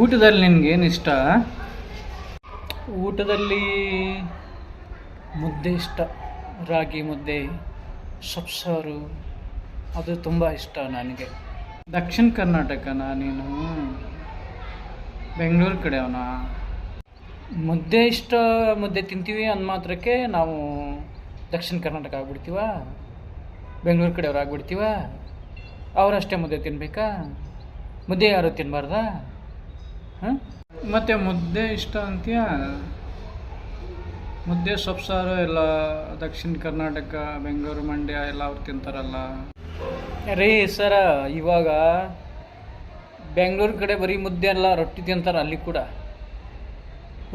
ಊಟದಲ್ಲಿ ನಿನಗೇನು ಇಷ್ಟ? ಊಟದಲ್ಲಿ ಮುದ್ದೆ ಇಷ್ಟ. ರಾಗಿ ಮುದ್ದೆ, ಸೊಪ್ಸಾರು, ಅದು ತುಂಬ ಇಷ್ಟ ನನಗೆ. ದಕ್ಷಿಣ ಕರ್ನಾಟಕನ ನೀನು? ಬೆಂಗಳೂರು ಕಡೆ ಅವನ? ಮುದ್ದೆ ಇಷ್ಟ, ಮುದ್ದೆ ತಿಂತೀವಿ ಅಂದ ಮಾತ್ರಕ್ಕೆ ನಾವು ದಕ್ಷಿಣ ಕರ್ನಾಟಕ ಆಗ್ಬಿಡ್ತೀವ? ಬೆಂಗಳೂರು ಕಡೆಯವ್ರು ಆಗ್ಬಿಡ್ತೀವ? ಅವರಷ್ಟೇ ಮುದ್ದೆ ತಿನ್ಬೇಕಾ? ಮುದ್ದೆ ಯಾರು ತಿನ್ನಬಾರ್ದಾ? ಹಾಂ, ಮತ್ತು ಮುದ್ದೆ ಇಷ್ಟ ಅಂತೀಯ? ಮುದ್ದೆ ಸೊಪ್ಸಾರು ಎಲ್ಲ ದಕ್ಷಿಣ ಕರ್ನಾಟಕ, ಬೆಂಗಳೂರು, ಮಂಡ್ಯ ಎಲ್ಲ ಅವ್ರು ತಿಂತಾರಲ್ಲ ರೀ ಸರ. ಇವಾಗ ಬೆಂಗಳೂರು ಕಡೆ ಬರೀ ಮುದ್ದೆ ಅಲ್ಲ, ರೊಟ್ಟಿ ತಿಂತಾರೆ ಅಲ್ಲಿ ಕೂಡ.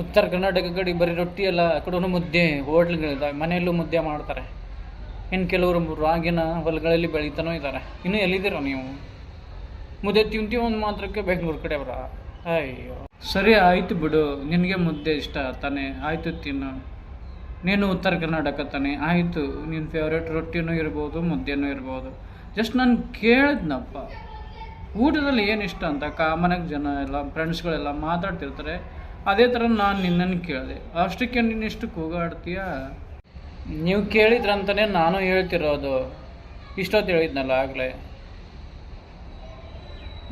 ಉತ್ತರ ಕರ್ನಾಟಕ ಕಡೆ ಬರೀ ರೊಟ್ಟಿ ಅಲ್ಲ, ಆ ಕಡೆ ಮುದ್ದೆ. ಹೋಟ್ಲ್ಗಳಿದೆ, ಮನೆಯಲ್ಲೂ ಮುದ್ದೆ ಮಾಡ್ತಾರೆ. ಇನ್ನು ಕೆಲವರು ರಾಗಿನ ಹೊಲಗಳಲ್ಲಿ ಬೆಳೀತಾನೋ ಇದ್ದಾರೆ. ಇನ್ನೂ ಎಲ್ಲಿದ್ದೀರ ನೀವು? ಮುದ್ದೆ ತಿಂತೀವಿ ಒಂದು ಮಾತ್ರಕ್ಕೆ ಬೆಂಗಳೂರು ಕಡೆ ಅವರ? ಅಯ್ಯೋ, ಸರಿ ಆಯಿತು ಬಿಡು. ನಿನಗೆ ಮುದ್ದೆ ಇಷ್ಟ ತಾನೇ? ಆಯಿತು, ತಿನ್ನು. ನೀನು ಉತ್ತರ ಕರ್ನಾಟಕ ತಾನೇ? ಆಯಿತು, ನಿನ್ನ ಫೇವ್ರೇಟ್ ರೊಟ್ಟಿನೂ ಇರ್ಬೋದು, ಮುದ್ದೆನೂ ಇರ್ಬೋದು. ಜಸ್ಟ್ ನಾನು ಕೇಳಿದ್ನಪ್ಪ, ಊಟದಲ್ಲಿ ಏನು ಇಷ್ಟ ಅಂತ. ಕಾಮನಾಗಿ ಜನ ಎಲ್ಲ ಫ್ರೆಂಡ್ಸ್ಗಳೆಲ್ಲ ಮಾತಾಡ್ತಿರ್ತಾರೆ. ಅದೇ ಥರ ನಾನು ನಿನ್ನನ್ನು ಕೇಳಿದೆ. ಅಷ್ಟಕ್ಕೆ ನೀನು ಇಷ್ಟು ಕೂಗಾಡ್ತೀಯ? ನೀವು ಕೇಳಿದ್ರಂತಲೇ ನಾನು ಹೇಳ್ತಿರೋದು. ಇಷ್ಟೊತ್ತು ಹೇಳಿದ್ನಲ್ಲ ಆಗಲೇ,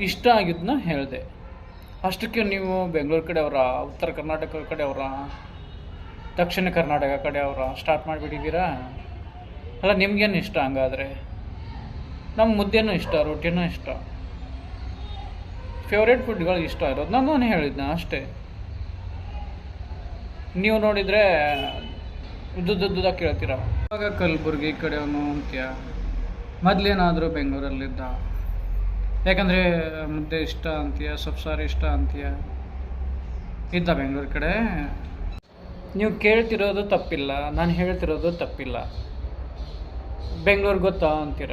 ಇಷ್ಟ ಆಗಿದ್ದನ್ನ ಹೇಳಿದೆ. ಅಷ್ಟಕ್ಕೆ ನೀವು ಬೆಂಗಳೂರು ಕಡೆಯವರ, ಉತ್ತರ ಕರ್ನಾಟಕ ಕಡೆಯವರ, ದಕ್ಷಿಣ ಕರ್ನಾಟಕ ಕಡೆಯವರ ಸ್ಟಾರ್ಟ್ ಮಾಡಿಬಿಟ್ಟಿದ್ದೀರಾ? ಅಲ್ಲ, ನಿಮ್ಗೇನು ಇಷ್ಟ ಹಂಗಾದರೆ? ನಮ್ಮ ಮುದ್ದೆನೂ ಇಷ್ಟ, ರೊಟ್ಟಿನೂ ಇಷ್ಟ. ಫೇವ್ರೇಟ್ ಫುಡ್ಗಳು ಇಷ್ಟ ಇರೋದು ನಾನು ಹೇಳಿದ್ನ ಅಷ್ಟೇ. ನೀವು ನೋಡಿದರೆ ಉದ್ದುದ್ದುದ್ದಾಗ ಕೇಳ್ತೀರ. ಇವಾಗ ಕಲಬುರ್ಗಿ ಕಡೆಯವನು ಅಂತೀಯ, ಮೊದಲೇನಾದರೂ ಬೆಂಗಳೂರಲ್ಲಿದ್ದ? ಯಾಕಂದರೆ ಮುದ್ದೆ ಇಷ್ಟ ಅಂತೀಯ, ಸೊಪ್ಸಾರು ಇಷ್ಟ ಅಂತೀಯ. ಇದ್ದ ಬೆಂಗಳೂರು ಕಡೆ? ನೀವು ಕೇಳ್ತಿರೋದು ತಪ್ಪಿಲ್ಲ, ನಾನು ಹೇಳ್ತಿರೋದು ತಪ್ಪಿಲ್ಲ. ಬೆಂಗಳೂರು ಗೊತ್ತಾ ಅಂತೀರ.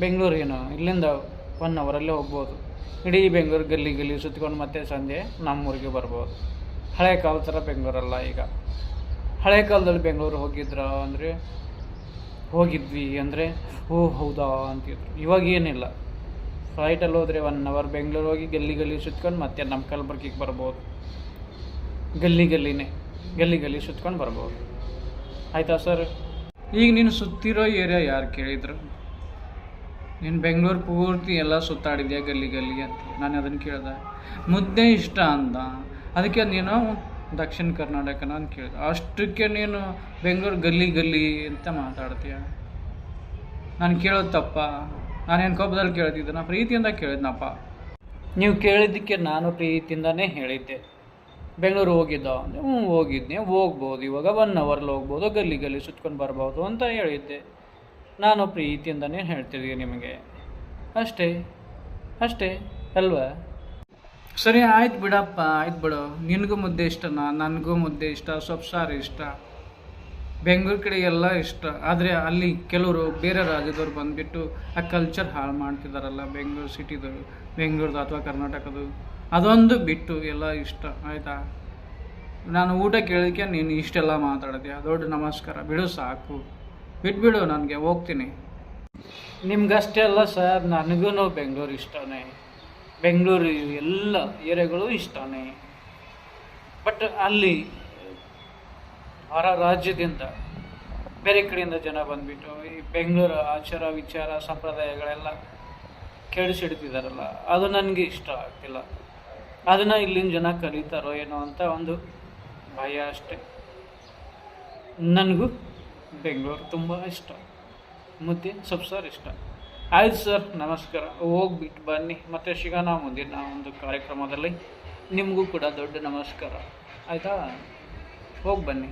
ಬೆಂಗಳೂರು ಏನು, ಇಲ್ಲಿಂದ 1 ಅವರಲ್ಲೇ ಹೋಗ್ಬೋದು. ಇಡೀ ಬೆಂಗಳೂರು ಗಲ್ಲಿ ಗಲ್ಲಿ ಸುತ್ಕೊಂಡು ಮತ್ತೆ ಸಂಜೆ ನಮ್ಮೂರಿಗೆ ಬರ್ಬೋದು. ಹಳೆ ಕಾಲ ಥರ ಬೆಂಗಳೂರಲ್ಲ ಈಗ. ಹಳೆ ಕಾಲದಲ್ಲಿ ಬೆಂಗಳೂರು ಹೋಗಿದ್ವಿ ಅಂದರೆ ಓ ಹೌದಾ ಅಂತಿದ್ರು. ಇವಾಗ ಏನಿಲ್ಲ, ಫ್ಲೈಟಲ್ಲಿ ಹೋದರೆ 1 ಅವರ್ ಬೆಂಗಳೂರು ಹೋಗಿ ಗಲ್ಲಿ ಗಲ್ಲಿ ಸುತ್ಕೊಂಡು ಮತ್ತೆ ನಮ್ಮ ಕಲಬುರ್ಗಿಗೆ ಬರ್ಬೋದು. ಗಲ್ಲಿ ಗಲ್ಲಿ ಸುತ್ಕೊಂಡು ಬರ್ಬೋದು. ಆಯಿತಾ ಸರ್? ಈಗ ನೀನು ಸುತ್ತಿರೋ ಏರಿಯಾ ಯಾರು ಕೇಳಿದ್ರು? ನೀನು ಬೆಂಗಳೂರು ಪೂರ್ತಿ ಎಲ್ಲ ಸುತ್ತಾಡಿದ್ಯಾ ಗಲ್ಲಿ ಅಂತ. ನಾನು ಅದನ್ನು ಕೇಳಿದೆ. ಮುದ್ದೆ ಇಷ್ಟ ಅಂದ, ಅದಕ್ಕೆ ನೀನು ದಕ್ಷಿಣ ಕರ್ನಾಟಕನ ಅಂತ ಕೇಳಿದೆ. ಅಷ್ಟಕ್ಕೆ ನೀನು ಬೆಂಗಳೂರು ಗಲ್ಲಿ ಅಂತ ಮಾತಾಡ್ತೀಯ. ನಾನು ಕೇಳೋದು ತಪ್ಪ? ನಾನೇನು ಕೋಪದಲ್ಲಿ ಕೇಳ್ತಿದ್ದೆ? ಪ್ರೀತಿಯಿಂದ ಕೇಳಿದ್ನಪ್ಪ. ನೀವು ಕೇಳಿದ್ದಕ್ಕೆ ನಾನು ಪ್ರೀತಿಯಿಂದನೇ ಹೇಳಿದ್ದೆ. ಬೆಂಗಳೂರು ಹೋಗಿದ್ದ ಅಂದರೆ ಹೋಗಿದ್ದೆ, ಹೋಗ್ಬೋದು. ಇವಾಗ 1 ಅವರ್ಲ್ಲಿ ಹೋಗ್ಬೋದು, ಗಲ್ಲಿ ಸುತ್ಕೊಂಡು ಬರ್ಬೋದು ಅಂತ ಹೇಳಿದ್ದೆ. ನಾನು ಪ್ರೀತಿಯಿಂದನೇ ಹೇಳ್ತಿದ್ದೀನಿ ನಿಮಗೆ. ಅಷ್ಟೇ ಅಲ್ವಾ? ಸರಿ, ಆಯ್ತು ಬಿಡಪ್ಪ, ಆಯ್ತು ಬಿಡು. ನಿನಗೂ ಮುದ್ದೆ ಇಷ್ಟನಾ? ನನಗೂ ಮುದ್ದೆ ಇಷ್ಟ, ಸೊಪ್ಸಾರು ಇಷ್ಟ. ಬೆಂಗಳೂರು ಕಡೆ ಎಲ್ಲ ಇಷ್ಟ. ಆದರೆ ಅಲ್ಲಿ ಕೆಲವರು ಬೇರೆ ರಾಜ್ಯದವ್ರು ಬಂದುಬಿಟ್ಟು ಆ ಕಲ್ಚರ್ ಹಾಳು ಮಾಡ್ತಿದ್ದಾರಲ್ಲ, ಬೆಂಗಳೂರು ಸಿಟಿದವರು, ಬೆಂಗಳೂರ್ದು ಅಥವಾ ಕರ್ನಾಟಕದ್ದು. ಅದೊಂದು ಬಿಟ್ಟು ಎಲ್ಲ ಇಷ್ಟ. ಆಯಿತಾ? ನಾನು ಊಟ ಕೇಳೋದಕ್ಕೆ ನೀನು ಇಷ್ಟೆಲ್ಲ ಮಾತಾಡಿದ್ಯಾ? ದೊಡ್ಡ ನಮಸ್ಕಾರ. ಬಿಡು, ಸಾಕು, ಬಿಟ್ಬಿಡು, ನನಗೆ ಹೋಗ್ತೀನಿ. ನಿಮ್ಗಷ್ಟೇ ಅಲ್ಲ ಸರ್, ನನಗೂ ಬೆಂಗಳೂರು ಇಷ್ಟನೇ. ಬೆಂಗಳೂರು ಎಲ್ಲ ಏರಿಯಾಗಳು ಇಷ್ಟನೇ. ಬಟ್ ಅಲ್ಲಿ ಹೊರ ರಾಜ್ಯದಿಂದ, ಬೇರೆ ಕಡೆಯಿಂದ ಜನ ಬಂದುಬಿಟ್ಟು ಈ ಬೆಂಗಳೂರು ಆಚಾರ ವಿಚಾರ ಸಂಪ್ರದಾಯಗಳೆಲ್ಲ ಕೆಡಿಸಿಡ್ತಿದ್ದಾರಲ್ಲ, ಅದು ನನಗೆ ಇಷ್ಟ ಆಗ್ತಿಲ್ಲ. ಅದನ್ನು ಇಲ್ಲಿನ ಜನ ಕಲಿತಾರೋ ಏನೋ ಅಂತ ಒಂದು ಭಯ ಅಷ್ಟೆ. ನನಗೂ ಬೆಂಗಳೂರು ತುಂಬ ಇಷ್ಟ, ಮುದ್ದೆ ಸೊಪ್ಸಾರು ಇಷ್ಟ. ಆಯ್ತು ಸರ್, ನಮಸ್ಕಾರ. ಹೋಗ್ಬಿಟ್ಟು ಬನ್ನಿ, ಮತ್ತೆ ಸಿಗೋಣ ಮುಂದಿನ ಒಂದು ಕಾರ್ಯಕ್ರಮದಲ್ಲಿ. ನಿಮಗೂ ಕೂಡ ದೊಡ್ಡ ನಮಸ್ಕಾರ. ಆಯಿತಾ? ಹೋಗಿ ಬನ್ನಿ.